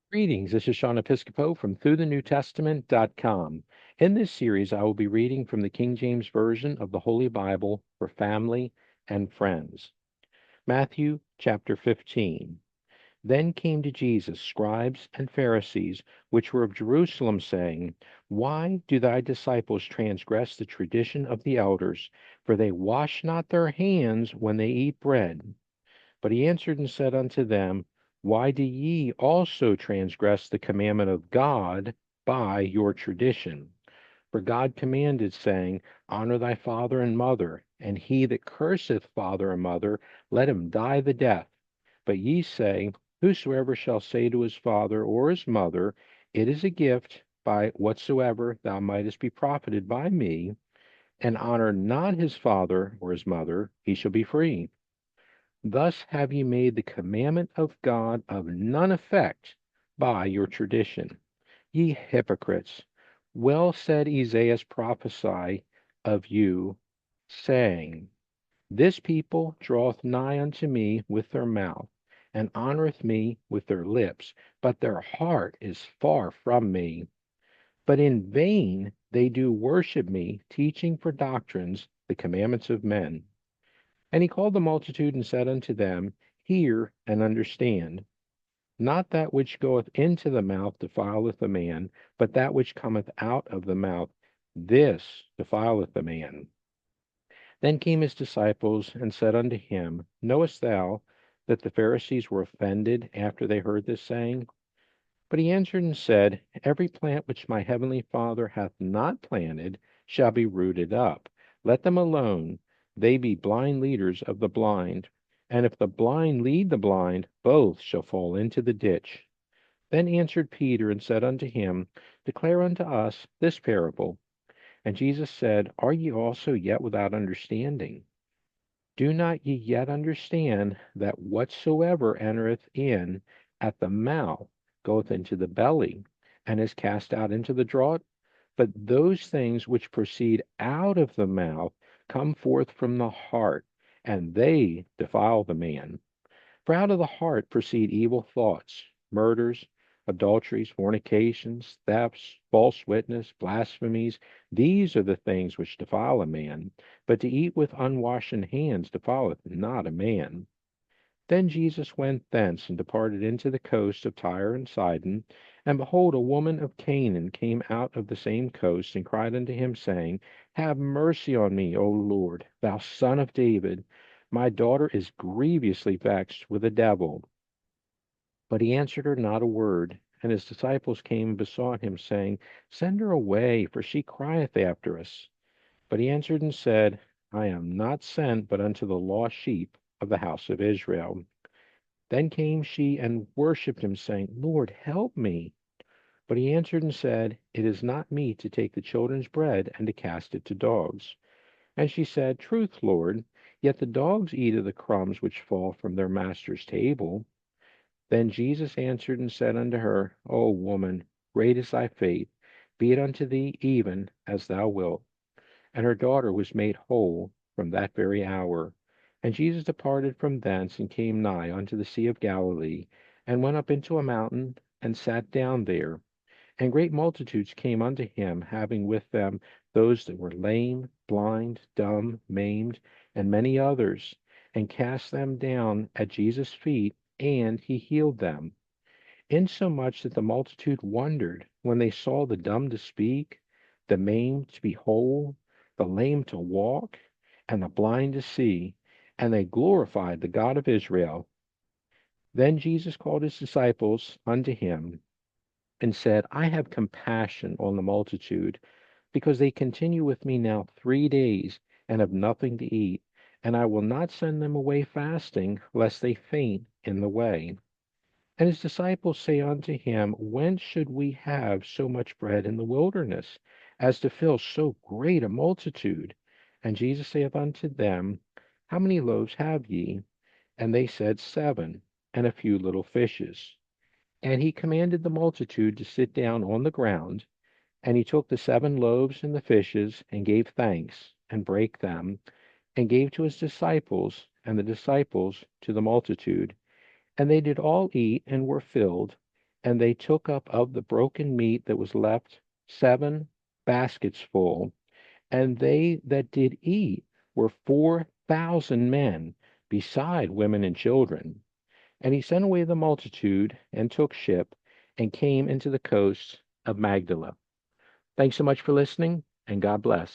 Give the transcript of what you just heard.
Greetings, this is Sean Episcopo from ThroughTheNewTestament.com. In this series, I will be reading from the King James Version of the Holy Bible for family and friends. Matthew chapter 15. Then came to Jesus scribes and Pharisees, which were of Jerusalem, saying, Why do thy disciples transgress the tradition of the elders? For they wash not their hands when they eat bread. But he answered and said unto them, Why do ye also transgress the commandment of God by your tradition? For God commanded, saying, Honor thy father and mother, and he that curseth father and mother, let him die the death. But ye say, Whosoever shall say to his father or his mother, It is a gift, by whatsoever thou mightest be profited by me, and honor not his father or his mother, he shall be free. Thus have ye made the commandment of God of none effect by your tradition. Ye hypocrites, well said Esaias prophesy of you, saying, This people draweth nigh unto me with their mouth, and honoreth me with their lips, but their heart is far from me. But in vain they do worship me, teaching for doctrines the commandments of men. And he called the multitude and said unto them, Hear and understand. Not that which goeth into the mouth defileth a man, but that which cometh out of the mouth, this defileth a man. Then came his disciples and said unto him, Knowest thou that the Pharisees were offended after they heard this saying? But he answered and said, Every plant which my heavenly Father hath not planted shall be rooted up. Let them alone. They be blind leaders of the blind. And if the blind lead the blind, both shall fall into the ditch. Then answered Peter and said unto him, Declare unto us this parable. And Jesus said, Are ye also yet without understanding? Do not ye yet understand that whatsoever entereth in at the mouth goeth into the belly, and is cast out into the draught? But those things which proceed out of the mouth come forth from the heart, and they defile the man. For out of the heart proceed evil thoughts, murders, adulteries, fornications, thefts, false witness, blasphemies. These are the things which defile a man. But to eat with unwashen hands defileth not a man. Then Jesus went thence and departed into the coast of Tyre and Sidon. And behold, a woman of Canaan came out of the same coast, and cried unto him, saying, Have mercy on me, O Lord, thou son of David. My daughter is grievously vexed with a devil. But he answered her not a word. And his disciples came and besought him, saying, Send her away, for she crieth after us. But he answered and said, I am not sent but unto the lost sheep of the house of Israel. Then came she and worshipped him, saying, Lord, help me. But he answered and said, It is not meet to take the children's bread and to cast it to dogs. And she said, Truth, Lord, yet the dogs eat of the crumbs which fall from their master's table. Then Jesus answered and said unto her, O woman, great is thy faith, be it unto thee even as thou wilt. And her daughter was made whole from that very hour. And Jesus departed from thence, and came nigh unto the sea of Galilee, and went up into a mountain, and sat down there. And great multitudes came unto him, having with them those that were lame, blind, dumb, maimed, and many others, and cast them down at Jesus' feet, and he healed them. Insomuch that the multitude wondered when they saw the dumb to speak, the maimed to be whole, the lame to walk, and the blind to see, and they glorified the God of Israel. Then Jesus called his disciples unto him, and said, I have compassion on the multitude, because they continue with me now 3 days, and have nothing to eat, and I will not send them away fasting, lest they faint in the way. And his disciples say unto him, Whence should we have so much bread in the wilderness, as to fill so great a multitude? And Jesus saith unto them, How many loaves have ye? And they said, 7, and a few little fishes. And he commanded the multitude to sit down on the ground. And he took the 7 loaves and the fishes, and gave thanks, and brake them, and gave to his disciples, and the disciples to the multitude. And they did all eat, and were filled. And they took up of the broken meat that was left 7 baskets full, and they that did eat were 4,000 men, beside women and children. And he sent away the multitude, and took ship, and came into the coasts of Magdala. Thanks so much for listening, and God bless.